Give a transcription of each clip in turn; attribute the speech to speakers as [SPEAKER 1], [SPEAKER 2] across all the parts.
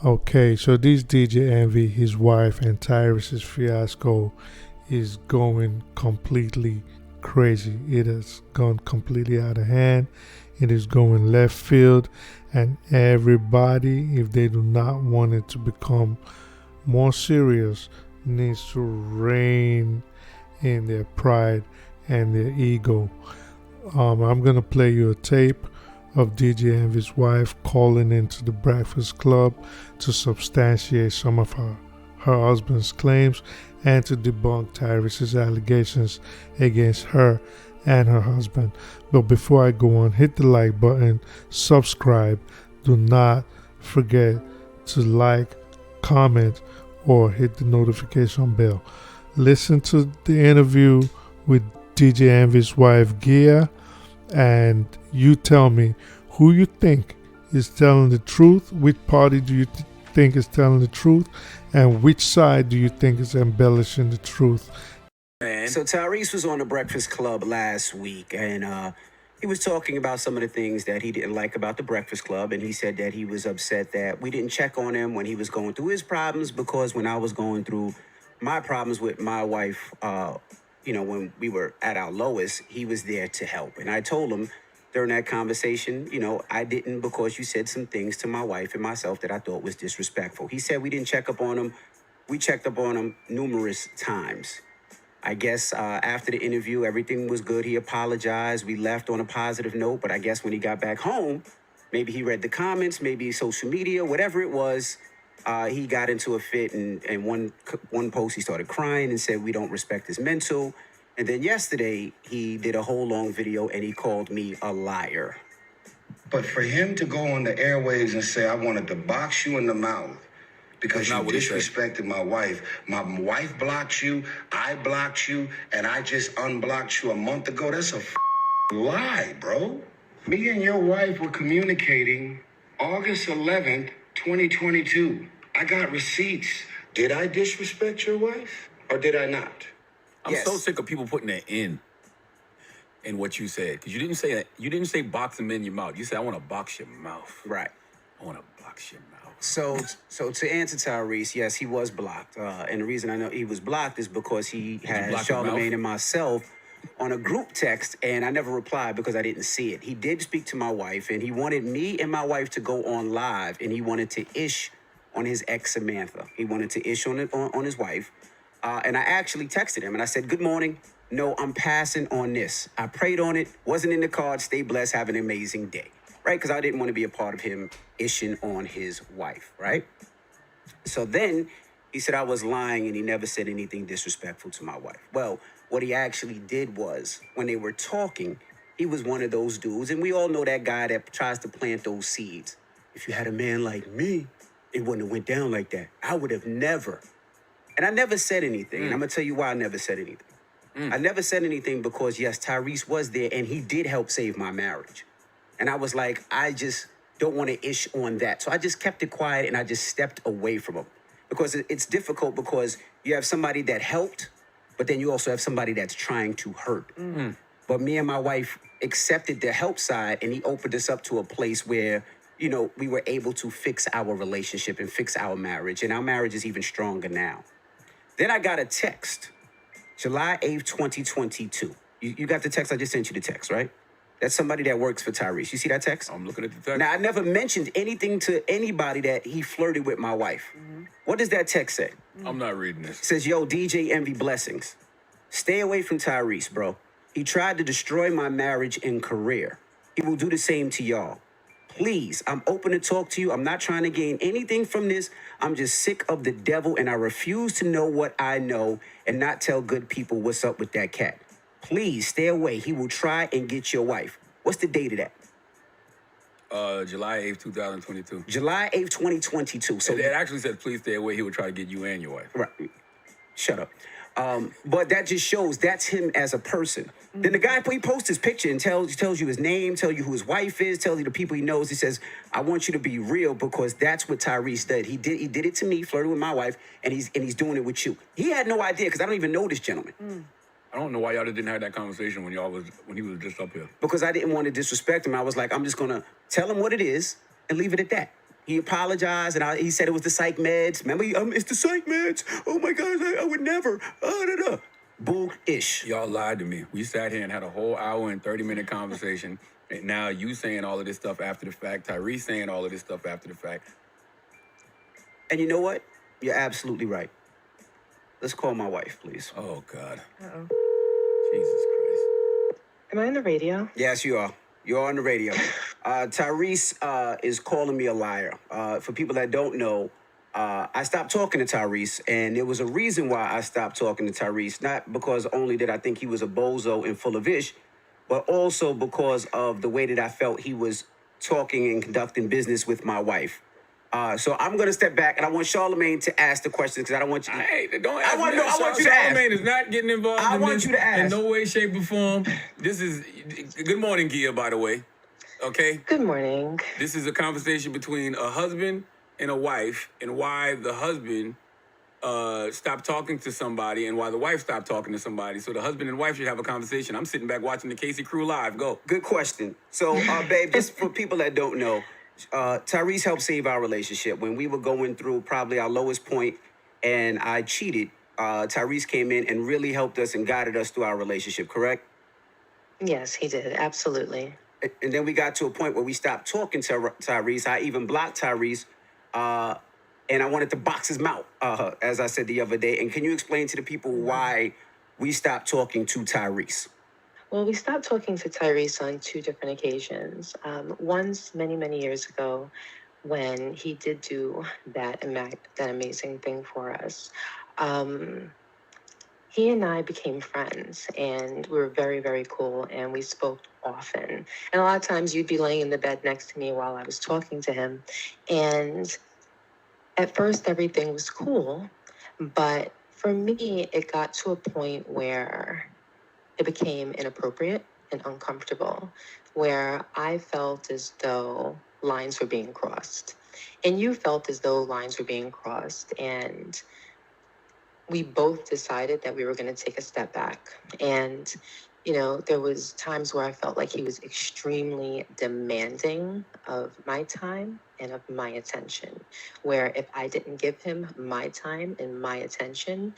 [SPEAKER 1] Okay, so this DJ Envy, his wife, and Tyrese's fiasco is going completely crazy. It has gone completely out of hand. It is going left field, and everybody, if they do not want it to become more serious, needs to rein in their pride and their ego. I'm gonna play you a tape of DJ Envy's wife calling into the Breakfast Club to substantiate some of her husband's claims and to debunk Tyrese's allegations against her and her husband. But before I go on, hit the like button, subscribe. Do not forget to like, comment, or hit the notification bell. Listen to the interview with DJ Envy's wife, Gia, and you tell me who you think is telling the truth, which party do you think is telling the truth, and which side do you think is embellishing the truth.
[SPEAKER 2] So Tyrese was on the Breakfast Club last week, and he was talking about some of the things that he didn't like about the Breakfast Club, and he said that he was upset that we didn't check on him when he was going through his problems, because when I was going through my problems with my wife, when we were at our lowest, he was there to help. And I told him during that conversation, I didn't, because you said some things to my wife and myself that I thought was disrespectful. He said we didn't check up on him. We checked up on him numerous times. I guess after the interview, everything was good. He apologized. We left on a positive note. But I guess when he got back home, maybe he read the comments, maybe social media, whatever it was, he got into a fit. And one post, he started crying and said we don't respect his mental. And then yesterday, he did a whole long video and he called me a liar.
[SPEAKER 3] But for him to go on the airwaves and say, I wanted to box you in the mouth because you disrespected my wife blocked you, I blocked you, and I just unblocked you a month ago. That's a lie, bro. Me and your wife were communicating August 11th, 2022. I got receipts. Did I disrespect your wife or did I not?
[SPEAKER 4] I'm so sick of people putting that in what you said, because you didn't say that. You didn't say box him in your mouth. You said I want to box your mouth.
[SPEAKER 2] Right.
[SPEAKER 4] I want to box your mouth.
[SPEAKER 2] So to answer Tyrese, yes, he was blocked. And the reason I know he was blocked is because he had Charlamagne and myself on a group text, and I never replied because I didn't see it. He did speak to my wife, and he wanted me and my wife to go on live, and he wanted to ish on his ex Samantha. He wanted to ish on his wife. And I actually texted him, and I said, good morning. No, I'm passing on this. I prayed on it. Wasn't in the cards. Stay blessed. Have an amazing day. Right? Because I didn't want to be a part of him ishing on his wife. Right? So then he said I was lying and he never said anything disrespectful to my wife. Well, what he actually did was, when they were talking, he was one of those dudes. And we all know that guy that tries to plant those seeds. If you had a man like me, it wouldn't have went down like that. I would have never. And I never said anything. And I'm going to tell you why I never said anything. I never said anything because, yes, Tyrese was there and he did help save my marriage. And I was like, I just don't want to ish on that. So I just kept it quiet and I just stepped away from him. Because it's difficult, because you have somebody that helped, but then you also have somebody that's trying to hurt. But me and my wife accepted the help side, and he opened us up to a place where, we were able to fix our relationship and fix our marriage. And our marriage is even stronger now. Then I got a text, July 8th, 2022. You got the text? I just sent you the text, right? That's somebody that works for Tyrese. You see that text?
[SPEAKER 4] I'm looking at the text.
[SPEAKER 2] Now, I never mentioned anything to anybody that he flirted with my wife. What does that text say?
[SPEAKER 4] I'm not reading this.
[SPEAKER 2] It says, yo, DJ Envy blessings. Stay away from Tyrese, bro. He tried to destroy my marriage and career. He will do the same to y'all. Please, I'm open to talk to you. I'm not trying to gain anything from this. I'm just sick of the devil, and I refuse to know what I know and not tell good people what's up with that cat. Please stay away. He will try and get your wife. What's the date of that?
[SPEAKER 4] July 8th, 2022.
[SPEAKER 2] July 8th, 2022. So
[SPEAKER 4] it actually said, please stay away. He would try to get you and your wife.
[SPEAKER 2] Right. Shut up. But that just shows that's him as a person. Then the guy, he posts his picture and tells you his name, tells you who his wife is, tells you the people he knows. He says, I want you to be real, because that's what Tyrese did. He did it to me, flirted with my wife, and he's doing it with you. He had no idea, because I don't even know this gentleman.
[SPEAKER 4] I don't know why y'all didn't have that conversation when he was just up here.
[SPEAKER 2] Because I didn't want to disrespect him. I was like, I'm just going to tell him what it is and leave it at that. He apologized, and he said it was the psych meds. Remember, it's the psych meds. Oh my God, I would never. Bull-ish.
[SPEAKER 4] Y'all lied to me. We sat here and had a whole hour and 30-minute conversation, and now you saying all of this stuff after the fact. Tyrese saying all of this stuff after the fact.
[SPEAKER 2] And you know what? You're absolutely right. Let's call my wife, please.
[SPEAKER 4] Oh, God.
[SPEAKER 5] Uh-oh.
[SPEAKER 4] Jesus Christ.
[SPEAKER 5] Am I on the radio?
[SPEAKER 2] Yes, you are. You're on the radio. Tyrese is calling me a liar. For people that don't know, I stopped talking to Tyrese, and there was a reason why I stopped talking to Tyrese. Not because only did I think he was a bozo and full of ish, but also because of the way that I felt he was talking and conducting business with my wife. So I'm going to step back, and I want Charlamagne to ask the questions because I don't want you to...
[SPEAKER 4] I want you to ask. Charlamagne is not getting involved in no way, shape, or form. This is... Good morning, Gia, by the way. Okay?
[SPEAKER 5] Good morning.
[SPEAKER 4] This is a conversation between a husband and a wife, and why the husband stopped talking to somebody and why the wife stopped talking to somebody. So the husband and wife should have a conversation. I'm sitting back watching the Casey crew live. Go.
[SPEAKER 2] Good question. So, babe, just for people that don't know, Tyrese helped save our relationship. When we were going through probably our lowest point and I cheated, Tyrese came in and really helped us and guided us through our relationship, correct?
[SPEAKER 5] Yes, he did. Absolutely.
[SPEAKER 2] And then we got to a point where we stopped talking to Tyrese. I even blocked Tyrese, and I wanted to box his mouth, as I said the other day. And can you explain to the people why we stopped talking to Tyrese?
[SPEAKER 5] Well, we stopped talking to Tyrese on two different occasions. Once, many, many years ago, when he did do that amazing thing for us. He and I became friends, and we were very, very cool, and we spoke often. And a lot of times you'd be laying in the bed next to me while I was talking to him. And at first, everything was cool, but for me, it got to a point where it became inappropriate and uncomfortable, where I felt as though lines were being crossed. And you felt as though lines were being crossed. And we both decided that we were going to take a step back. And, you know, there was times where I felt like he was extremely demanding of my time and of my attention, where if I didn't give him my time and my attention,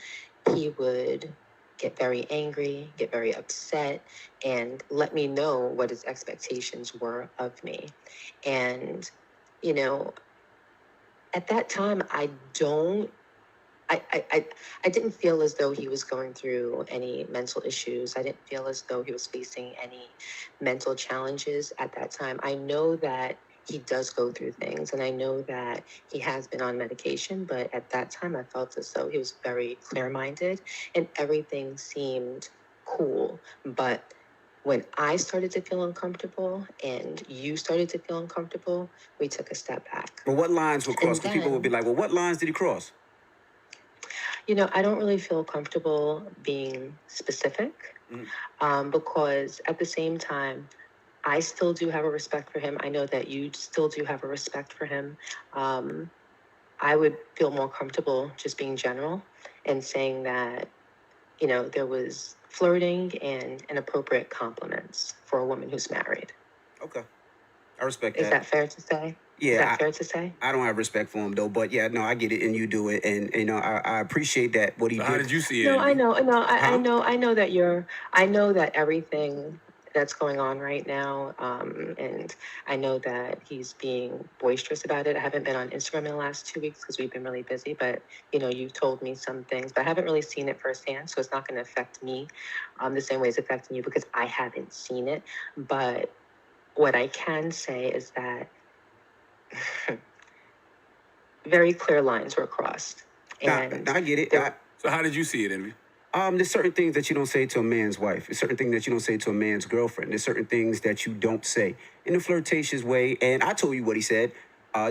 [SPEAKER 5] he would get very angry, get very upset, and let me know what his expectations were of me. And, you know, at that time, I didn't feel as though he was going through any mental issues. I didn't feel as though he was facing any mental challenges at that time. I know that he does go through things, and I know that he has been on medication, but at that time I felt as though he was very clear-minded and everything seemed cool. But when I started to feel uncomfortable and you started to feel uncomfortable, we took a step back.
[SPEAKER 2] But what lines were crossed? Because people would be like, well, what lines did he cross?
[SPEAKER 5] You know, I don't really feel comfortable being specific because at the same time, I still do have a respect for him. I know that you still do have a respect for him. I would feel more comfortable just being general and saying that, you know, there was flirting and inappropriate compliments for a woman who's married.
[SPEAKER 2] Okay. I respect that.
[SPEAKER 5] Is that fair to say?
[SPEAKER 2] Yeah.
[SPEAKER 5] Is that fair to say?
[SPEAKER 2] I don't have respect for him, though. But, yeah, no, I get it, and you do it. And, you know, I appreciate that, what he did.
[SPEAKER 4] How did you see it?
[SPEAKER 5] No, I know. I know that everything that's going on right now, and I know that he's being boisterous about it. I haven't been on Instagram in the last 2 weeks because we've been really busy, but, you know, you've told me some things, but I haven't really seen it firsthand, so it's not going to affect me the same way it's affecting you because I haven't seen it. But what I can say is that very clear lines were crossed. And
[SPEAKER 2] I get it.
[SPEAKER 4] So how did you see it, Envy?
[SPEAKER 2] There's certain things that you don't say to a man's wife. There's certain things that you don't say to a man's girlfriend. There's certain things that you don't say in a flirtatious way. And I told you what he said.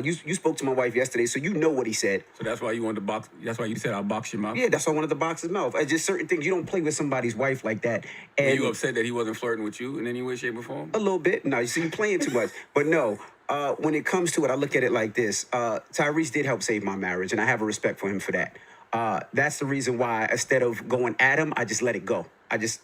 [SPEAKER 2] You spoke to my wife yesterday, so you know what he said.
[SPEAKER 4] So that's why you wanted to box. That's why you said I'll box your mouth.
[SPEAKER 2] Yeah, that's why I wanted to box his mouth. Just certain things you don't play with somebody's wife like that. And
[SPEAKER 4] were you upset that he wasn't flirting with you in any way, shape, or form?
[SPEAKER 2] A little bit. No, you see, you playing too much. But no, when it comes to it, I look at it like this. Tyrese did help save my marriage, and I have a respect for him for that. That's the reason why instead of going at him, I just let it go. I just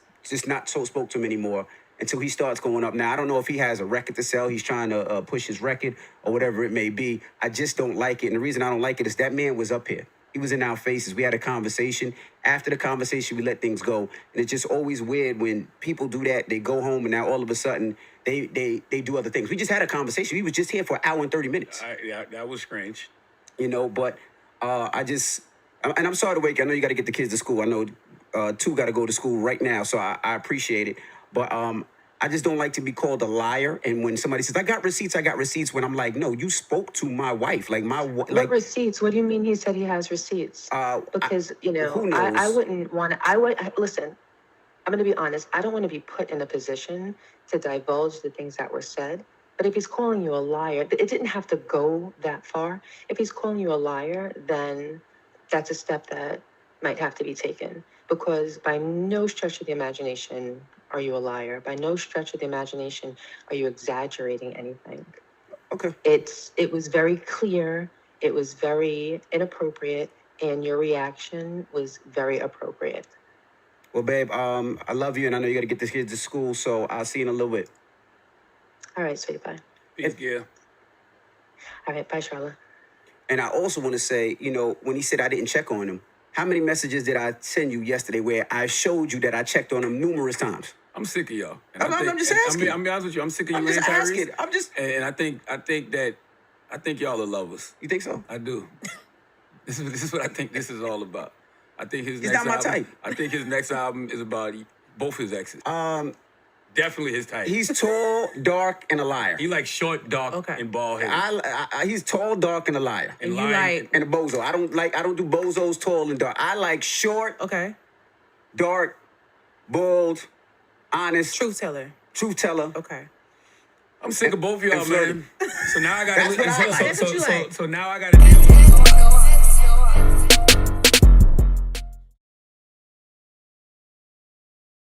[SPEAKER 2] not so spoke to him anymore. until he starts going up. Now, I don't know if he has a record to sell. He's trying to push his record or whatever it may be. I just don't like it. And the reason I don't like it is that man was up here. He was in our faces. We had a conversation. After the conversation, we let things go. And it's just always weird when people do that. They go home and now all of a sudden they do other things. We just had a conversation. We was just here for an hour and 30 minutes.
[SPEAKER 4] Yeah, that was strange.
[SPEAKER 2] You know, but and I'm sorry to wake you. I know you got to get the kids to school. I know two got to go to school right now, so I appreciate it. But I just don't like to be called a liar. And when somebody says, I got receipts, when I'm like, no, you spoke to my wife. Like,
[SPEAKER 5] what receipts? What do you mean he said he has receipts? Because,
[SPEAKER 2] who knows?
[SPEAKER 5] I wouldn't want to, listen, I'm going to be honest. I don't want to be put in a position to divulge the things that were said. But if he's calling you a liar, it didn't have to go that far. If he's calling you a liar, then that's a step that might have to be taken. Because by no stretch of the imagination are you a liar. By no stretch of the imagination are you exaggerating anything.
[SPEAKER 2] Okay.
[SPEAKER 5] It was very clear. It was very inappropriate. And your reaction was very appropriate.
[SPEAKER 2] Well, babe, I love you, and I know you got to get the kids to school, so I'll see you in a little bit.
[SPEAKER 5] All right, sweetie pie.
[SPEAKER 4] Peace, yeah.
[SPEAKER 5] All right, bye, Charlotte.
[SPEAKER 2] And I also want to say, you know, when he said I didn't check on him, how many messages did I send you yesterday where I showed you that I checked on him numerous times?
[SPEAKER 4] I'm sick of y'all.
[SPEAKER 2] I'm just asking.
[SPEAKER 4] I'm be honest with you. I'm sick of you,
[SPEAKER 2] I'm just asking.
[SPEAKER 4] And I think y'all are lovers.
[SPEAKER 2] You think so?
[SPEAKER 4] I do. This is what I think this is all about. I think
[SPEAKER 2] He's not my type.
[SPEAKER 4] I think his next album is about both his exes. Definitely his type.
[SPEAKER 2] He's tall, dark, and a liar.
[SPEAKER 4] He like short, dark, and bald head.
[SPEAKER 2] He's tall, dark, and a liar.
[SPEAKER 6] And you like
[SPEAKER 2] and a bozo. I don't do bozos, tall and dark. I like short, dark, bald, honest.
[SPEAKER 6] Truth teller. Okay.
[SPEAKER 4] I'm sick of both of y'all, man. So now I got
[SPEAKER 2] That's what I like.
[SPEAKER 6] That's what you like.
[SPEAKER 4] So now I got to deal with